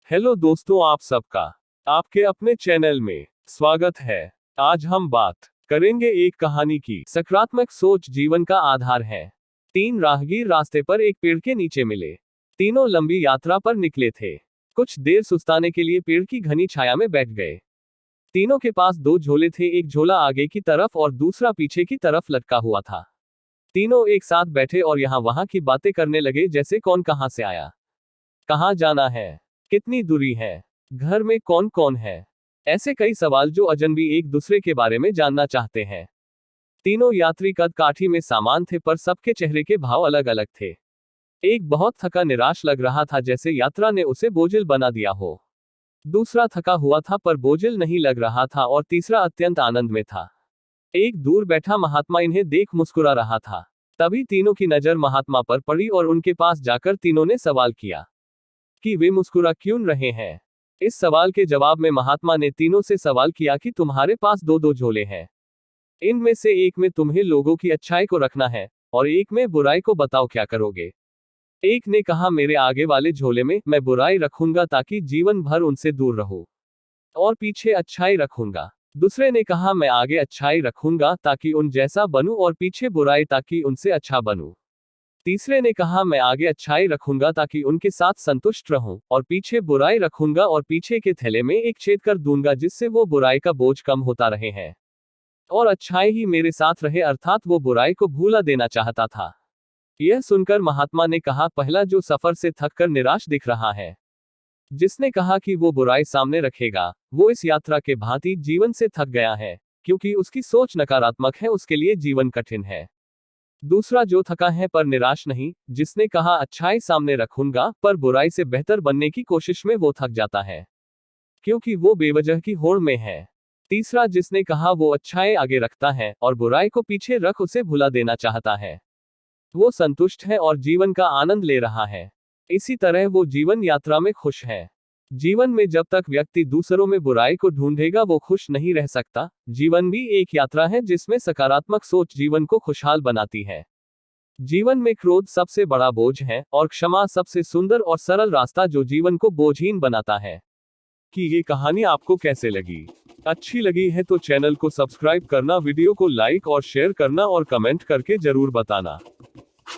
Hello दोस्तों, आप सबका आपके अपने चैनल में स्वागत है। आज हम बात करेंगे एक कहानी की। सकारात्मक सोच जीवन का आधार है। तीन राहगीर रास्ते पर एक पेड़ के नीचे मिले। तीनों लंबी यात्रा पर निकले थे। कुछ देर सुस्ताने के लिए पेड़ की घनी छाया में बैठ गए। तीनों के पास दो झोले थे, एक झोला आगे की तरफ और दूसरा पीछे की तरफ लटका हुआ था। तीनों एक साथ बैठे और यहाँ वहां की बातें करने लगे, जैसे कौन कहां से आया, कहां जाना है, कितनी दूरी है, घर में कौन कौन है। ऐसे कई सवाल जो अजनबी एक दूसरे के बारे में जानना चाहते हैं। तीनों यात्री कद काठी में सामान थे, पर सबके चेहरे के भाव अलग अलग थे। एक बहुत थका निराश लग रहा था, जैसे यात्रा ने उसे बोझिल बना दिया हो। दूसरा थका हुआ था पर बोझिल नहीं लग रहा था, और तीसरा अत्यंत आनंद में था। एक दूर बैठा महात्मा इन्हें देख मुस्कुरा रहा था। तभी तीनों की नजर महात्मा पर पड़ी और उनके पास जाकर तीनों ने सवाल किया कि वे मुस्कुरा क्यों रहे हैं। इस सवाल के जवाब में महात्मा ने तीनों से सवाल किया कि तुम्हारे पास दो दो झोले हैं, इनमें से एक में तुम्हें लोगों की अच्छाई को रखना है और एक में बुराई को, बताओ क्या करोगे। एक ने कहा, मेरे आगे वाले झोले में मैं बुराई रखूंगा ताकि जीवन भर उनसे दूर रहूं, और पीछे अच्छाई रखूंगा। दूसरे ने कहा, मैं आगे अच्छाई रखूंगा ताकि उन जैसा बनूं और पीछे बुराई ताकि उनसे अच्छा बनूं। तीसरे ने कहा, मैं आगे अच्छाई रखूंगा ताकि उनके साथ संतुष्ट रहूं, और पीछे बुराई रखूंगा और पीछे के थैले में एक छेद कर दूंगा, जिससे वो बुराई का बोझ कम होता रहे हैं और अच्छाई ही मेरे साथ रहे, अर्थात वो बुराई को भूला देना चाहता था। यह सुनकर महात्मा ने कहा, पहला जो सफर से थक कर निराश दिख रहा है, जिसने कहा कि वो बुराई सामने रखेगा, वो इस यात्रा के भांति जीवन से थक गया है, क्योंकि उसकी सोच नकारात्मक है, उसके लिए जीवन कठिन है। दूसरा जो थका है पर निराश नहीं, जिसने कहा अच्छाई सामने रखूंगा पर बुराई से बेहतर बनने की कोशिश में वो थक जाता है, क्योंकि वो बेवजह की होड़ में है। तीसरा जिसने कहा वो अच्छाई आगे रखता है और बुराई को पीछे रख उसे भुला देना चाहता है, वो संतुष्ट है और जीवन का आनंद ले रहा है। इसी तरह वो जीवन यात्रा में खुश है। जीवन में जब तक व्यक्ति दूसरों में बुराई को ढूंढेगा, वो खुश नहीं रह सकता। जीवन भी एक यात्रा है जिसमें सकारात्मक सोच जीवन को खुशहाल बनाती है। जीवन में क्रोध सबसे बड़ा बोझ है और क्षमा सबसे सुंदर और सरल रास्ता जो जीवन को बोझहीन बनाता है। कि ये कहानी आपको कैसे लगी? अच्छी लगी है तो चैनल को सब्सक्राइब करना, वीडियो को लाइक और शेयर करना और कमेंट करके जरूर बताना।